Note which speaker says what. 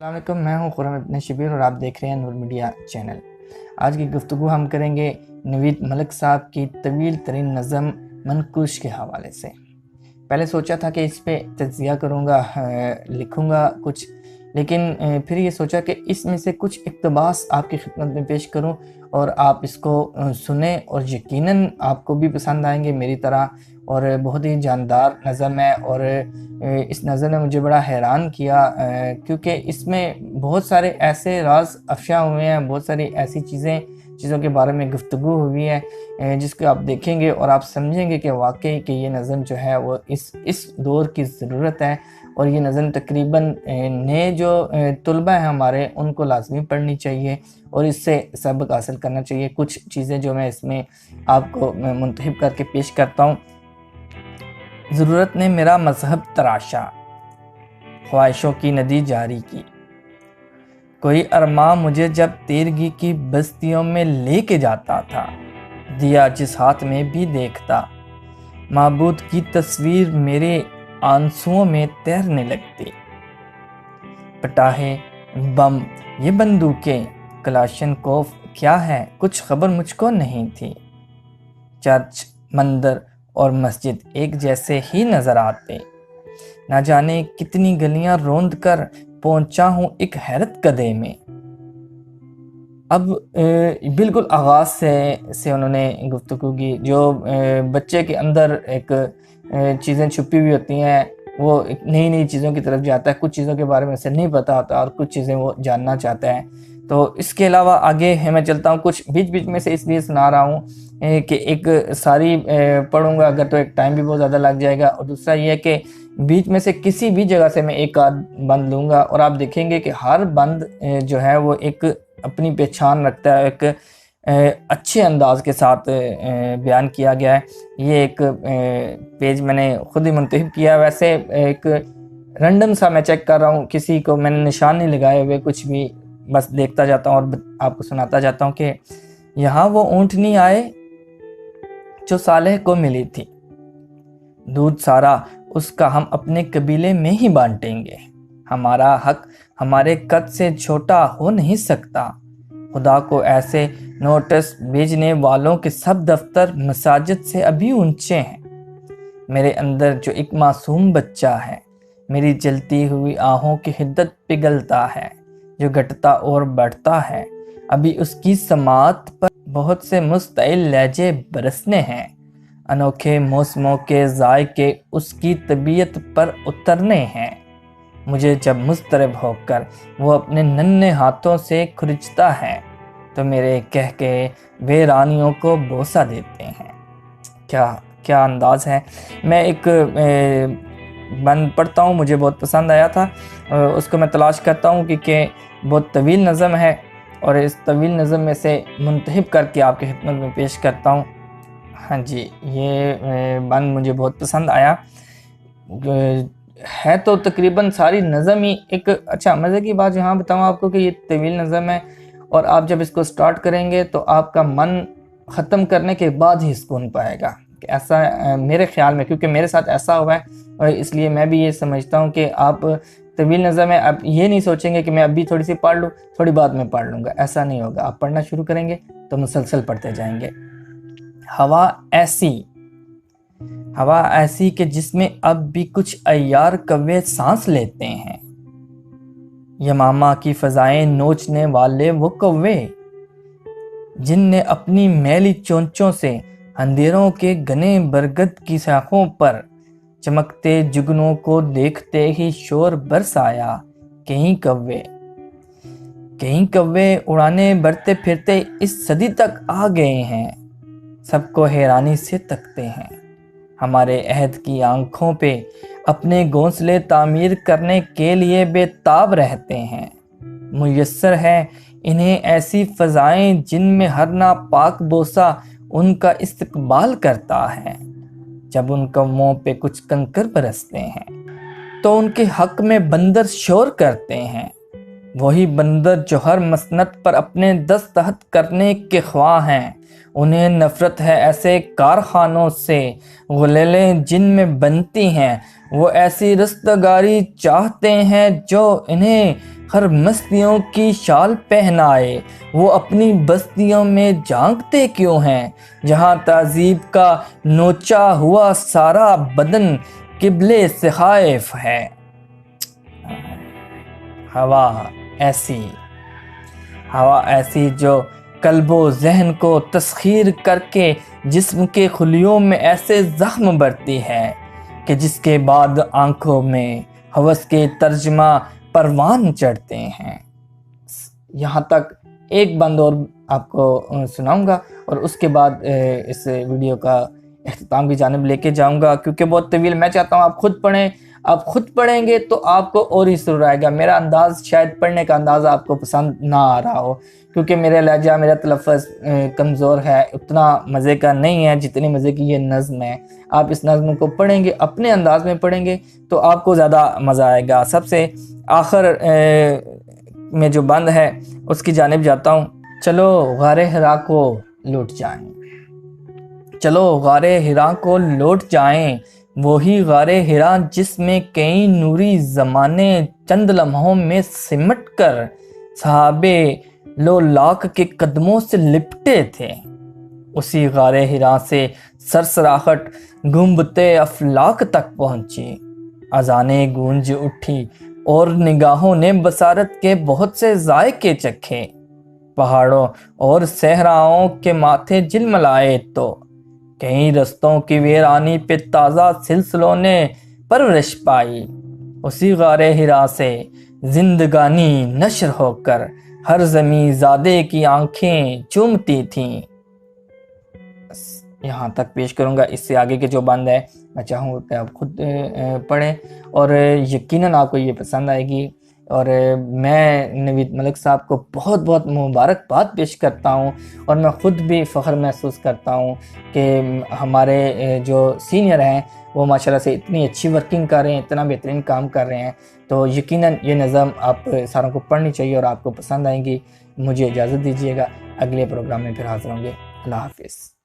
Speaker 1: السلام علیکم، میں ہوں خرم ابن شبیر اور آپ دیکھ رہے ہیں نور میڈیا چینل۔ آج کی گفتگو ہم کریں گے نوید ملک صاحب کی طویل ترین نظم منقوش کے حوالے سے۔ پہلے سوچا تھا کہ اس پہ تجزیہ کروں گا، لکھوں گا کچھ، لیکن پھر یہ سوچا کہ اس میں سے کچھ اقتباس آپ کی خدمت میں پیش کروں اور آپ اس کو سنیں، اور یقیناً آپ کو بھی پسند آئیں گے میری طرح۔ اور بہت ہی جاندار نظم ہے، اور اس نظم نے مجھے بڑا حیران کیا، کیونکہ اس میں بہت سارے ایسے راز افشا ہوئے ہیں، بہت ساری ایسی چیزوں کے بارے میں گفتگو ہوئی ہے جس کو آپ دیکھیں گے اور آپ سمجھیں گے کہ واقعی کہ یہ نظم جو ہے وہ اس دور کی ضرورت ہے، اور یہ نظم تقریباً نئے جو طلبہ ہیں ہمارے ان کو لازمی پڑھنی چاہیے اور اس سے سبق حاصل کرنا چاہیے۔ کچھ چیزیں جو میں اس میں آپ کو منتخب کر کے پیش کرتا ہوں۔ ضرورت نے میرا مذہب تراشا، خواہشوں کی ندی جاری کی، کوئی ارماں مجھے جب تیرگی کی بستیوں میں لے کے جاتا تھا، دیا جس ہاتھ میں بھی دیکھتا، معبود کی تصویر میرے آنسوؤں میں تیرنے لگتی۔ پٹاخے، بم، یہ بندوقیں، کلاشنکوف کیا ہے کچھ خبر مجھ کو نہیں تھی۔ چرچ، مندر اور مسجد ایک جیسے ہی نظر آتے، نہ جانے کتنی گلیاں روند کر پہنچا ہوں ایک حیرت کدے میں۔ اب بالکل آغاز سے انہوں نے گفتگو کی، جو بچے کے اندر ایک چیزیں چھپی ہوئی ہوتی ہیں، وہ نئی نئی چیزوں کی طرف جاتا ہے، کچھ چیزوں کے بارے میں اسے نہیں پتہ ہوتا اور کچھ چیزیں وہ جاننا چاہتا ہے۔ تو اس کے علاوہ آگے میں چلتا ہوں، کچھ بیچ میں سے اس لیے سنا رہا ہوں کہ ایک ساری پڑھوں گا اگر تو ایک ٹائم بھی بہت زیادہ لگ جائے گا، اور دوسرا یہ ہے کہ بیچ میں سے کسی بھی جگہ سے میں ایک آدھ بند لوں گا، اور آپ دیکھیں گے کہ ہر بند جو ہے وہ ایک اپنی پہچان رکھتا ہے، ایک اچھے انداز کے ساتھ بیان کیا گیا ہے۔ یہ ایک پیج میں نے خود ہی منتخب کیا، ویسے ایک رینڈم سا میں چیک کر رہا ہوں، کسی کو میں نے نشان نہیں لگائے ہوئے، کچھ بھی بس دیکھتا جاتا ہوں اور آپ کو سناتا جاتا ہوں کہ یہاں وہ اونٹنی آئے جو صالح کو ملی تھی، دودھ سارا اس کا ہم اپنے قبیلے میں ہی بانٹیں گے، ہمارا حق ہمارے قد سے چھوٹا ہو نہیں سکتا، خدا کو ایسے نوٹس بھیجنے والوں کے سب دفتر مساجد سے ابھی اونچے ہیں۔ میرے اندر جو ایک معصوم بچہ ہے، میری جلتی ہوئی آہوں کی حدت پگھلتا ہے، جو گھٹتا اور بڑھتا ہے، ابھی اس کی سماعت پر بہت سے مستعل لہجے برسنے ہیں، انوکھے موسموں کے ذائقے اس کی طبیعت پر اترنے ہیں۔ مجھے جب مضطرب ہو کر وہ اپنے ننھے ہاتھوں سے کھرچتا ہے تو میرے کہکہے ویرانیوں کو بوسہ دیتے ہیں۔ کیا انداز ہے۔ میں ایک بند پڑھتا ہوں، مجھے بہت پسند آیا تھا، اس کو میں تلاش کرتا ہوں کیونکہ بہت طویل نظم ہے، اور اس طویل نظم میں سے منتخب کر کے آپ کی خدمت میں پیش کرتا ہوں۔ ہاں جی، یہ بند مجھے بہت پسند آیا، ہے تو تقریباً ساری نظم ہی ایک اچھا مزے کی بات یہاں بتاؤں آپ کو کہ یہ طویل نظم ہے، اور آپ جب اس کو سٹارٹ کریں گے تو آپ کا من ختم کرنے کے بعد ہی سکون پائے گا، ایسا میرے خیال میں، کیونکہ میرے ساتھ ایسا ہوا ہے، اور اس لیے میں بھی یہ سمجھتا ہوں کہ آپ طویل نظم ہے، اب یہ نہیں سوچیں گے کہ میں ابھی تھوڑی سی پڑھ لوں، تھوڑی بعد میں پڑھ لوں گا، ایسا نہیں ہوگا۔ آپ پڑھنا شروع کریں گے تو مسلسل پڑھتے جائیں گے۔ ہوا ایسی کہ جس میں اب بھی کچھ عیار کوے سانس لیتے ہیں، یمامہ کی فضائیں نوچنے والے وہ کوے جن نے اپنی میلی چونچوں سے اندھیروں کے گھنے برگد کی شاخوں پر چمکتے جگنوں کو دیکھتے ہی شور برسایا۔ کہیں کوے اڑانے بڑھتے پھرتے اس صدی تک آ گئے ہیں، سب کو حیرانی سے تکتے ہیں، ہمارے عہد کی آنکھوں پہ اپنے گھونسلے تعمیر کرنے کے لیے بے تاب رہتے ہیں۔ میسر ہے انہیں ایسی فضائیں جن میں ہر ناپاک بوسہ ان کا استقبال کرتا ہے، جب ان کا منہ پہ کچھ کنکر برستے ہیں تو ان کے حق میں بندر شور کرتے ہیں، وہی بندر جو ہر مسنت پر اپنے دستخط کرنے کے خواہ ہیں۔ انہیں نفرت ہے ایسے کارخانوں سے، غلیلیں جن میں بنتی ہیں، وہ ایسی رستگاری چاہتے ہیں جو انہیں ہر مستیوں کی شال پہنائے، وہ اپنی بستیوں میں جھانکتے کیوں ہیں؟ جہاں تہذیب کا نوچا ہوا سارا بدن قبلے سے خائف ہے۔ ہوا ایسی جو قلب و ذہن کو تسخیر کر کے جسم کے خلیوں میں ایسے زخم برتی ہے کہ جس کے بعد آنکھوں میں ہوس کے ترجمہ پروان چڑھتے ہیں۔ یہاں تک ایک بند اور آپ کو سناؤں گا اور اس کے بعد اس ویڈیو کا اختتام کی جانب لے کے جاؤں گا، کیونکہ بہت طویل، میں چاہتا ہوں آپ خود پڑھیں۔ آپ خود پڑھیں گے تو آپ کو اور ہی سرور آئے گا۔ میرا انداز شاید پڑھنے کا انداز آپ کو پسند نہ آ رہا ہو، کیونکہ میرا لہجہ، میرا تلفظ کمزور ہے، اتنا مزے کا نہیں ہے جتنے مزے کی یہ نظم ہے۔ آپ اس نظم کو پڑھیں گے، اپنے انداز میں پڑھیں گے تو آپ کو زیادہ مزہ آئے گا۔ سب سے آخر میں جو بند ہے اس کی جانب جاتا ہوں۔ چلو غار حرا کو لوٹ جائیں، چلو غار حرا کو لوٹ جائیں، وہی غار حرا جس میں کئی نوری زمانے چند لمحوں میں سمٹ کر صحابے لو لاکھ کے قدموں سے لپٹے تھے۔ اسی غار حرا سے سرسراہٹ گنبدِ افلاک تک پہنچی، اذانیں گونج اٹھی اور نگاہوں نے بصارت کے بہت سے ذائقے چکھے۔ پہاڑوں اور صحراؤں کے ماتھے جلملائے تو کئی رستوں کی ویرانی پہ تازہ سلسلوں نے پرورش پائی۔ اسی غار حرا سے زندگانی نشر ہو کر ہر زمیں زادے کی آنکھیں چومتی تھیں۔ یہاں تک پیش کروں گا، اس سے آگے کے جو بند ہے میں چاہوں کہ آپ خود پڑھیں اور یقیناً آپ کو یہ پسند آئے گی۔ اور میں نوید ملک صاحب کو بہت بہت مبارکباد پیش کرتا ہوں، اور میں خود بھی فخر محسوس کرتا ہوں کہ ہمارے جو سینئر ہیں وہ ماشاءاللہ سے اتنی اچھی ورکنگ کر رہے ہیں، اتنا بہترین کام کر رہے ہیں۔ تو یقیناً یہ نظم آپ ساروں کو پڑھنی چاہیے اور آپ کو پسند آئیں گی۔ مجھے اجازت دیجیے گا، اگلے پروگرام میں پھر حاضر ہوں گے۔ اللہ حافظ۔